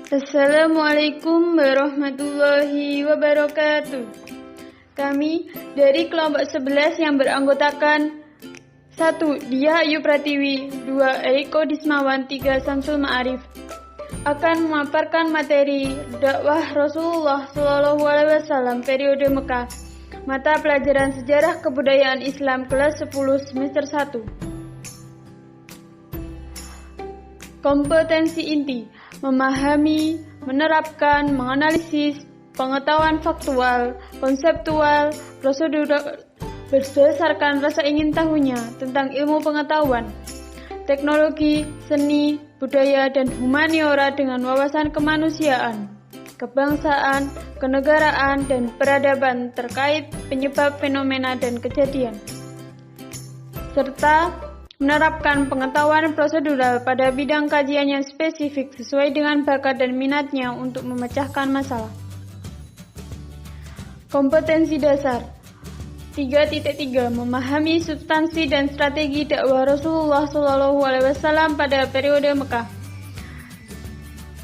Assalamualaikum warahmatullahi wabarakatuh. Kami dari kelompok 11 yang beranggotakan 1. Dia Ayu Pratiwi, 2. Eriko Dismawan, 3. Samsul Ma'arif akan memaparkan materi dakwah Rasulullah SAW periode Mekah, mata pelajaran sejarah kebudayaan Islam kelas 10 semester 1. Kompetensi inti: memahami, menerapkan, menganalisis pengetahuan faktual, konseptual, prosedural berdasarkan rasa ingin tahunya tentang ilmu pengetahuan, teknologi, seni, budaya, dan humaniora dengan wawasan kemanusiaan, kebangsaan, kenegaraan, dan peradaban terkait penyebab fenomena dan kejadian, serta menerapkan pengetahuan prosedural pada bidang kajian yang spesifik sesuai dengan bakat dan minatnya untuk memecahkan masalah. Kompetensi dasar 3.3 Memahami substansi dan strategi dakwah Rasulullah SAW pada periode Mekah.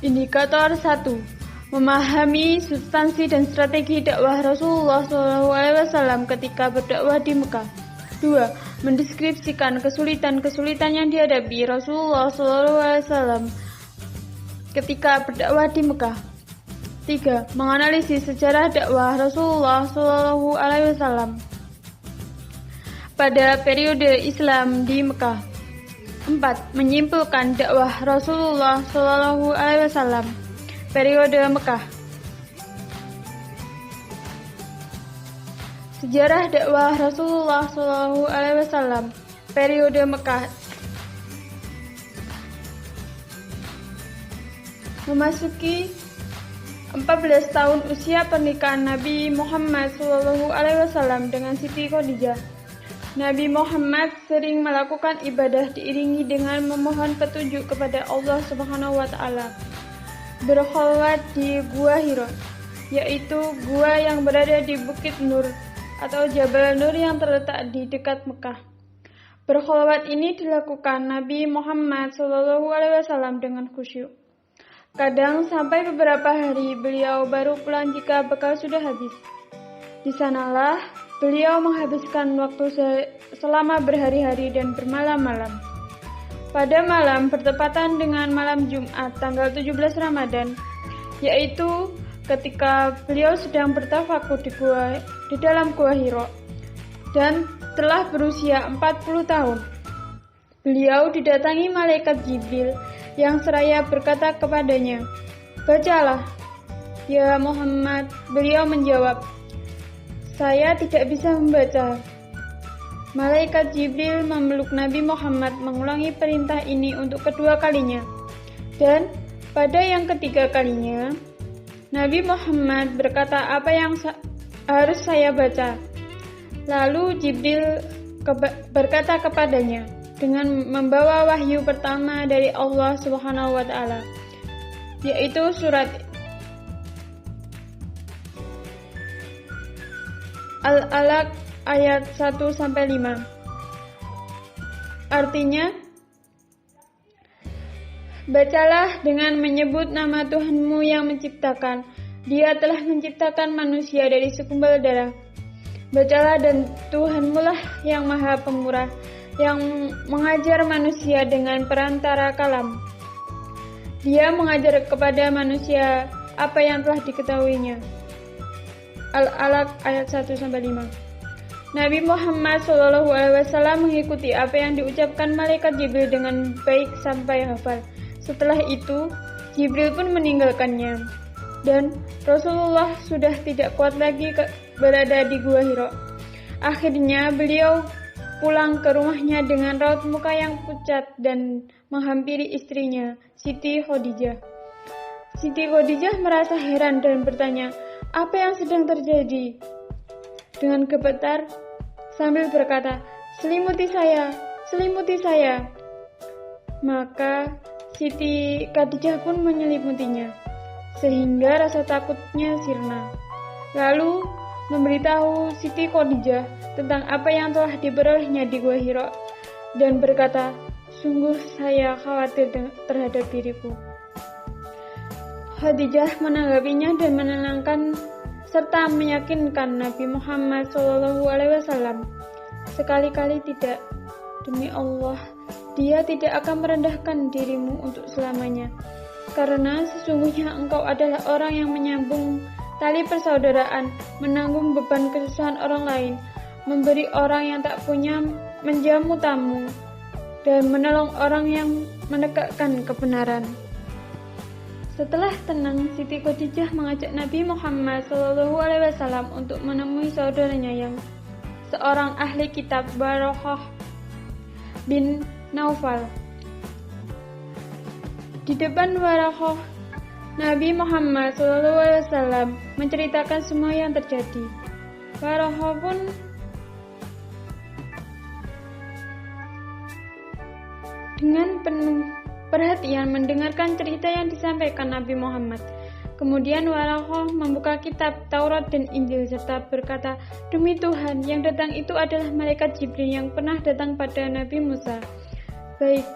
Indikator 1. Memahami substansi dan strategi dakwah Rasulullah SAW ketika berdakwah di Mekah. 2. Mendeskripsikan kesulitan-kesulitan yang dihadapi Rasulullah SAW ketika berdakwah di Mekah. 3. Menganalisis sejarah dakwah Rasulullah SAW pada periode Islam di Mekah. 4. Menyimpulkan dakwah Rasulullah SAW periode Mekah. Sejarah dakwah Rasulullah SAW periode Mekah. Memasuki 14 tahun usia pernikahan Nabi Muhammad SAW dengan Siti Khadijah, Nabi Muhammad sering melakukan ibadah diiringi dengan memohon petunjuk kepada Allah Subhanahu wa Ta'ala. Berkholwat di Gua Hira, yaitu gua yang berada di Bukit Nur atau Jabal Nur yang terletak di dekat Mekah. Berkholwat ini dilakukan Nabi Muhammad SAW dengan khusyuk. Kadang sampai beberapa hari beliau baru pulang jika bekal sudah habis. Di sanalah beliau menghabiskan waktu selama berhari-hari dan bermalam-malam. Pada malam bertepatan dengan malam Jumat tanggal 17 Ramadan, yaitu ketika beliau sedang bertafakur di dalam Gua Hira dan telah berusia 40 tahun. Beliau didatangi malaikat Jibril yang seraya berkata kepadanya, "Bacalah, ya Muhammad." Beliau menjawab, "Saya tidak bisa membaca." Malaikat Jibril memeluk Nabi Muhammad mengulangi perintah ini untuk kedua kalinya. Dan pada yang ketiga kalinya, Nabi Muhammad berkata, "Apa yang harus saya baca?" Lalu Jibril berkata kepadanya dengan membawa wahyu pertama dari Allah Subhanahu wa Ta'ala, yaitu surat Al-Alaq ayat 1-5. Artinya, bacalah dengan menyebut nama Tuhanmu yang menciptakan. Dia telah menciptakan manusia dari segumpal darah. Bacalah, dan Tuhanmu lah yang maha pemurah, yang mengajar manusia dengan perantara kalam. Dia mengajar kepada manusia apa yang telah diketahuinya. Al-Alaq ayat 1-5. Nabi Muhammad SAW mengikuti apa yang diucapkan malaikat Jibril dengan baik sampai hafal. Setelah itu, Jibril pun meninggalkannya, dan Rasulullah sudah tidak kuat lagi berada di Gua Hira. Akhirnya beliau pulang ke rumahnya dengan raut muka yang pucat dan menghampiri istrinya, Siti Khadijah. Siti Khadijah merasa heran dan bertanya, "Apa yang sedang terjadi?" Dengan gemetar sambil berkata, "Selimuti saya, selimuti saya." Maka Siti Khadijah pun menyelimutinya, sehingga rasa takutnya sirna. Lalu memberitahu Siti Khadijah tentang apa yang telah diperolehnya di Gua Hira dan berkata, "Sungguh saya khawatir terhadap diriku." Khadijah menanggapinya dan menenangkan serta meyakinkan Nabi Muhammad SAW. Sekali-kali tidak, demi Allah, dia tidak akan merendahkan dirimu untuk selamanya. Karena sesungguhnya engkau adalah orang yang menyambung tali persaudaraan, menanggung beban kesusahan orang lain, memberi orang yang tak punya, menjamu tamu, dan menolong orang yang menegakkan kebenaran. Setelah tenang, Siti Khadijah mengajak Nabi Muhammad SAW untuk menemui saudaranya yang seorang ahli kitab, Waraqah bin Naufal. Di depan Waraqah, Nabi Muhammad SAW menceritakan semua yang terjadi. Waraqah pun dengan penuh perhatian mendengarkan cerita yang disampaikan Nabi Muhammad. Kemudian Waraqah membuka kitab Taurat dan Injil serta berkata, "Demi Tuhan, yang datang itu adalah malaikat Jibril yang pernah datang pada Nabi Musa.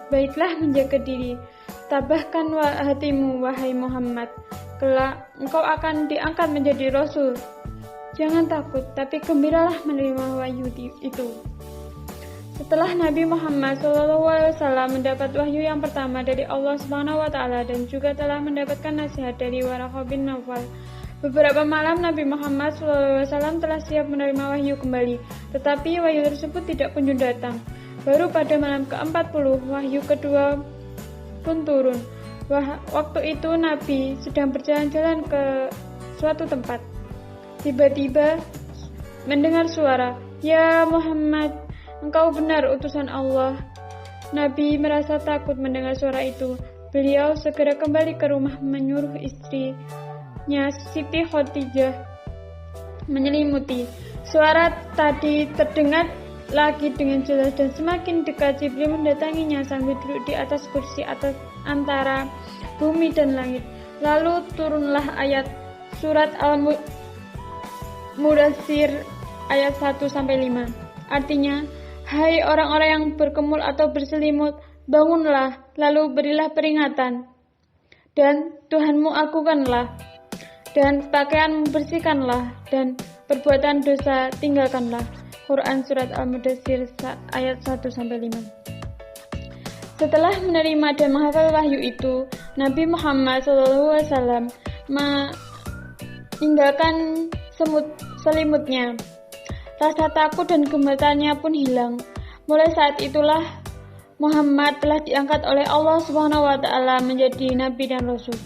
Baiklah menjaga diri. Tabahkan hatimu, wahai Muhammad. Kelak engkau akan diangkat menjadi Rasul. Jangan takut, tapi gembiralah menerima wahyu itu." Setelah Nabi Muhammad SAW mendapat wahyu yang pertama dari Allah SWT dan juga telah mendapatkan nasihat dari Waraqah bin Naufal, beberapa malam Nabi Muhammad SAW telah siap menerima wahyu kembali, tetapi wahyu tersebut tidak kunjung datang. Baru pada malam ke-40, wahyu kedua pun turun. Waktu itu Nabi sedang berjalan-jalan ke suatu tempat. Tiba-tiba mendengar suara, "Ya Muhammad, engkau benar utusan Allah." Nabi merasa takut mendengar suara itu. Beliau segera kembali ke rumah menyuruh istrinya Siti Khadijah menyelimuti. Suara tadi terdengar lagi dengan jelas dan semakin dekat. Jibril mendatanginya sambil duduk di atas kursi atas antara bumi dan langit. Lalu turunlah ayat surat Al-Mudaththir ayat 1-5. Artinya, "Hai orang-orang yang berkemul atau berselimut, bangunlah, lalu berilah peringatan. Dan Tuhanmu akukanlah, dan pakaianmu bersihkanlah, dan perbuatan dosa tinggalkanlah." Quran Surat Al-Mudaththir ayat 1-5. Setelah menerima dan menghafal wahyu itu, Nabi Muhammad SAW meninggalkan selimutnya. Rasa takut dan gemetarannya pun hilang. Mulai saat itulah Muhammad telah diangkat oleh Allah SWT menjadi Nabi dan Rasul.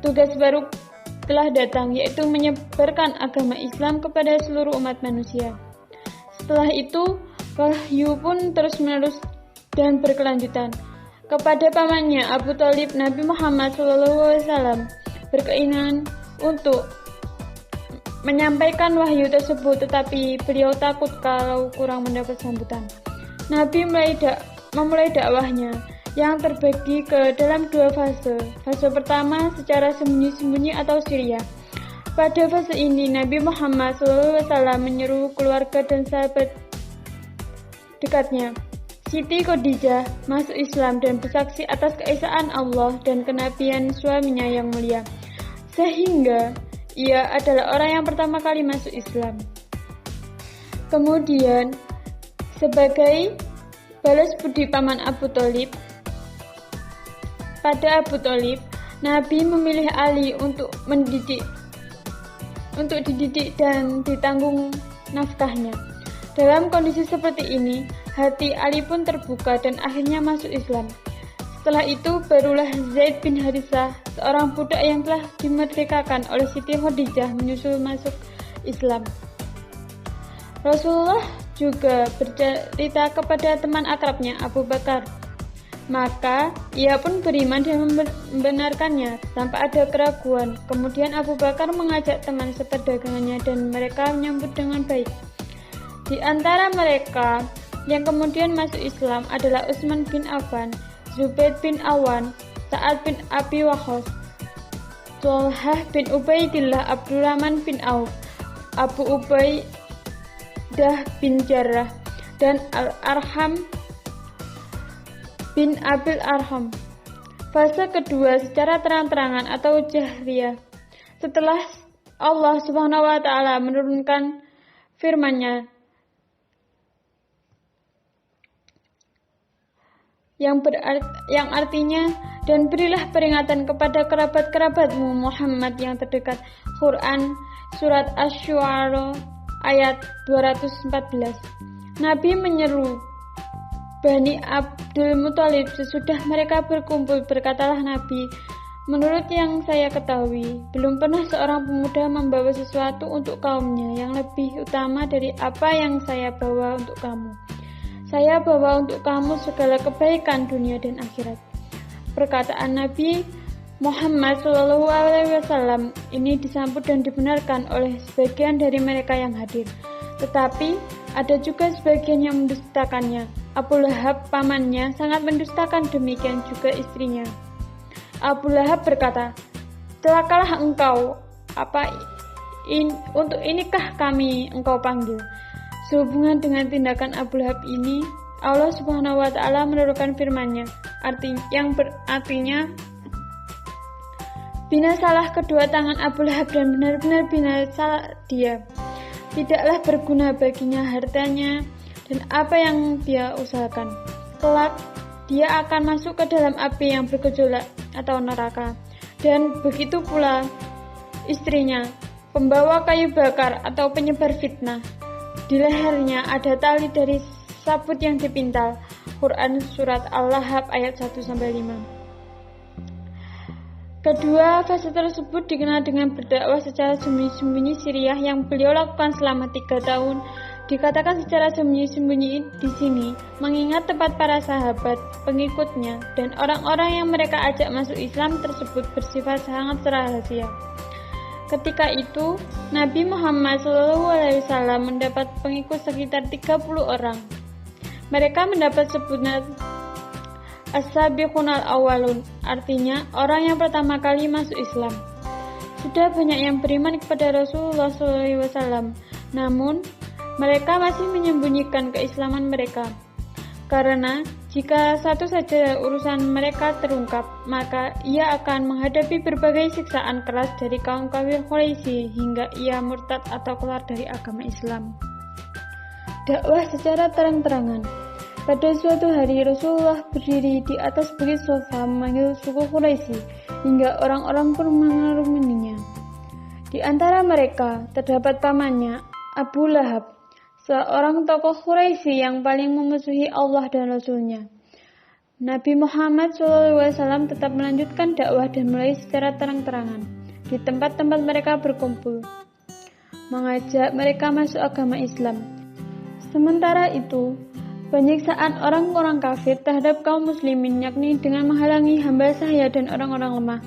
Tugas baru telah datang, yaitu menyebarkan agama Islam kepada seluruh umat manusia. Setelah itu, wahyu pun terus-menerus dan berkelanjutan. Kepada pamannya Abu Thalib, Nabi Muhammad SAW berkeinginan untuk menyampaikan wahyu tersebut, tetapi beliau takut kalau kurang mendapat sambutan. Nabi memulai dakwahnya yang terbagi ke dalam dua fase. Fase pertama secara sembunyi-sembunyi atau siriyah. Pada fase ini, Nabi Muhammad SAW menyeru keluarga dan sahabat dekatnya, Siti Khadijah, masuk Islam dan bersaksi atas keesaan Allah dan kenabian suaminya yang mulia, sehingga ia adalah orang yang pertama kali masuk Islam. Kemudian, sebagai balas budi paman Abu Thalib, pada Abu Thalib, Nabi memilih Ali untuk dididik dan ditanggung nafkahnya. Dalam kondisi seperti ini, hati Ali pun terbuka dan akhirnya masuk Islam. Setelah itu barulah Zaid bin Harithah, seorang budak yang telah dimerdekakan oleh Siti Khadijah, menyusul masuk Islam. Rasulullah juga bercerita kepada teman akrabnya Abu Bakar. Maka ia pun beriman dan membenarkannya tanpa ada keraguan. Kemudian Abu Bakar mengajak teman seperdagangannya dan mereka menyambut dengan baik. Di antara mereka yang kemudian masuk Islam adalah Utsman bin Affan, Zubair bin Awan, Sa'ad bin Abi Waqqas, Thalhah bin Ubaidillah, Abdurrahman bin Auf, Abu Ubaidah bin Jarrah, dan Al-Arham bin Abil Arham. Fase kedua secara terang-terangan atau jahriyah. Setelah Allah Subhanahu wa taala menurunkan firman-Nya yang artinya, dan berilah peringatan kepada kerabat-kerabatmu Muhammad yang terdekat. Quran Surat Asy-Syu'ara ayat 214. Nabi menyeru Bani Abdul Muthalib sesudah mereka berkumpul. Berkatalah Nabi, menurut yang saya ketahui, belum pernah seorang pemuda membawa sesuatu untuk kaumnya yang lebih utama dari apa yang saya bawa untuk kamu. Saya bawa untuk kamu segala kebaikan dunia dan akhirat. Perkataan Nabi Muhammad SAW ini disambut dan dibenarkan oleh sebagian dari mereka yang hadir. Tetapi ada juga sebagian yang mendustakannya. Abu Lahab pamannya sangat mendustakan, demikian juga istrinya. Abu Lahab berkata, celakalah engkau, untuk inikah kami engkau panggil? Sehubungan dengan tindakan Abu Lahab ini, Allah Subhanahu wa taala menurunkan firman-Nya yang berartinya, binasalah kedua tangan Abu Lahab dan benar-benar binasa dia. Tidaklah berguna baginya hartanya dan apa yang dia usahakan. Kelak dia akan masuk ke dalam api yang bergejolak atau neraka. Dan begitu pula istrinya, pembawa kayu bakar atau penyebar fitnah. Di lehernya ada tali dari sabut yang dipintal. Quran Surat Al-Lahab ayat 1-5. Kedua fase tersebut dikenal dengan berdakwah secara sembunyi-sembunyi Syriah yang beliau lakukan selama 3 tahun. Dikatakan secara sembunyi-sembunyi di sini, mengingat tempat para sahabat, pengikutnya, dan orang-orang yang mereka ajak masuk Islam tersebut bersifat sangat rahasia. Ketika itu, Nabi Muhammad SAW mendapat pengikut sekitar 30 orang. Mereka mendapat sebutan As-Sabiqunal Awwalun, artinya orang yang pertama kali masuk Islam. Sudah banyak yang beriman kepada Rasulullah SAW, namun mereka masih menyembunyikan keislaman mereka. Karena jika satu saja urusan mereka terungkap, maka ia akan menghadapi berbagai siksaan keras dari kaum kafir Quraisy hingga ia murtad atau keluar dari agama Islam. Dakwah secara terang-terangan. Pada suatu hari Rasulullah berdiri di atas bukit Safa memanggil suku Quraisy hingga orang-orang pun mengerumuninya. Di antara mereka terdapat pamannya Abu Lahab, seorang tokoh Quraisy yang paling memusuhi Allah dan Rasul-Nya. Nabi Muhammad SAW tetap melanjutkan dakwah dan mulai secara terang-terangan di tempat-tempat mereka berkumpul, mengajak mereka masuk agama Islam. Sementara itu, penyiksaan orang-orang kafir terhadap kaum muslimin, yakni dengan menghalangi hamba sahaya dan orang-orang lemah.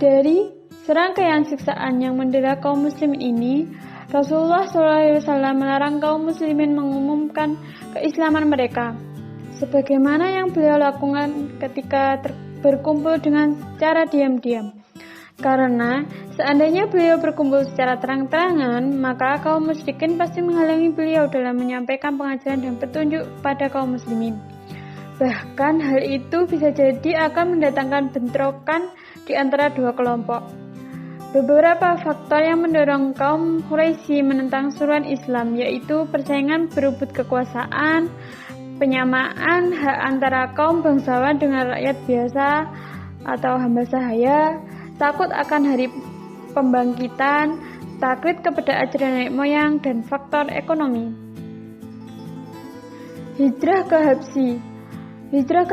Dari serangkaian siksaan yang mendera kaum muslimin ini, Rasulullah SAW melarang kaum muslimin mengumumkan keislaman mereka, sebagaimana yang beliau lakukan ketika berkumpul dengan cara diam-diam. Karena seandainya beliau berkumpul secara terang-terangan, maka kaum musyrikin pasti menghalangi beliau dalam menyampaikan pengajaran dan petunjuk pada kaum muslimin. Bahkan hal itu bisa jadi akan mendatangkan bentrokan di antara dua kelompok. Beberapa faktor yang mendorong kaum Quraisy menentang seruan Islam, yaitu persaingan berebut kekuasaan, penyamaan hak antara kaum bangsawan dengan rakyat biasa atau hamba sahaya, takut akan hari pembangkitan, taklid kepada ajaran nenek moyang, dan faktor ekonomi. Hijrah ke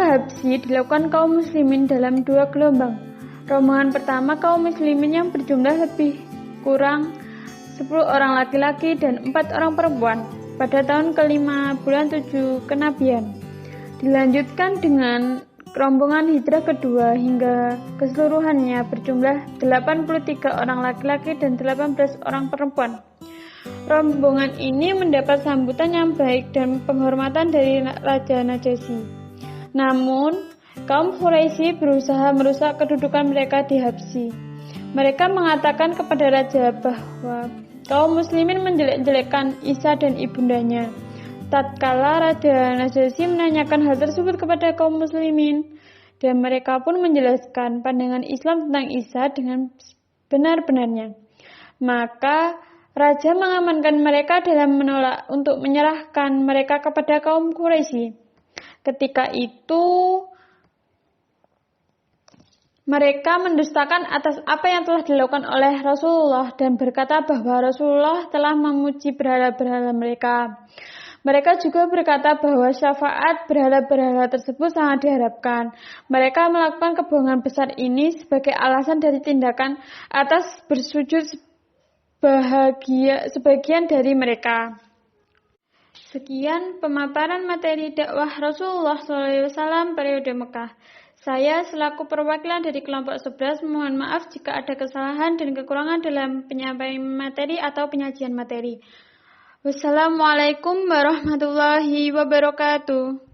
Habsyi dilakukan kaum muslimin dalam 2 gelombang. Rombongan pertama kaum muslimin yang berjumlah lebih kurang 10 orang laki-laki dan 4 orang perempuan pada tahun ke-5 bulan 7 kenabian. Dilanjutkan dengan rombongan hijrah kedua hingga keseluruhannya berjumlah 83 orang laki-laki dan 18 orang perempuan. Rombongan ini mendapat sambutan yang baik dan penghormatan dari Raja Najasyi. Namun, kaum Quraisy berusaha merusak kedudukan mereka di Habsyi. Mereka mengatakan kepada raja bahwa kaum muslimin menjelek-jelekkan Isa dan ibundanya. Tatkala Raja Najasyi menanyakan hal tersebut kepada kaum muslimin, dan mereka pun menjelaskan pandangan Islam tentang Isa dengan benar-benarnya, maka Raja mengamankan mereka dalam menolak untuk menyerahkan mereka kepada kaum Quraisy. Ketika itu, mereka mendustakan atas apa yang telah dilakukan oleh Rasulullah dan berkata bahwa Rasulullah telah memuji berhala-berhala mereka. Mereka juga berkata bahwa syafaat berhala-berhala tersebut sangat diharapkan. Mereka melakukan kebohongan besar ini sebagai alasan dari tindakan atas bersujud sebagian dari mereka. Sekian pemaparan materi dakwah Rasulullah SAW periode Mekah. Saya selaku perwakilan dari kelompok 11 mohon maaf jika ada kesalahan dan kekurangan dalam penyampaian materi atau penyajian materi. Wassalamualaikum warahmatullahi wabarakatuh.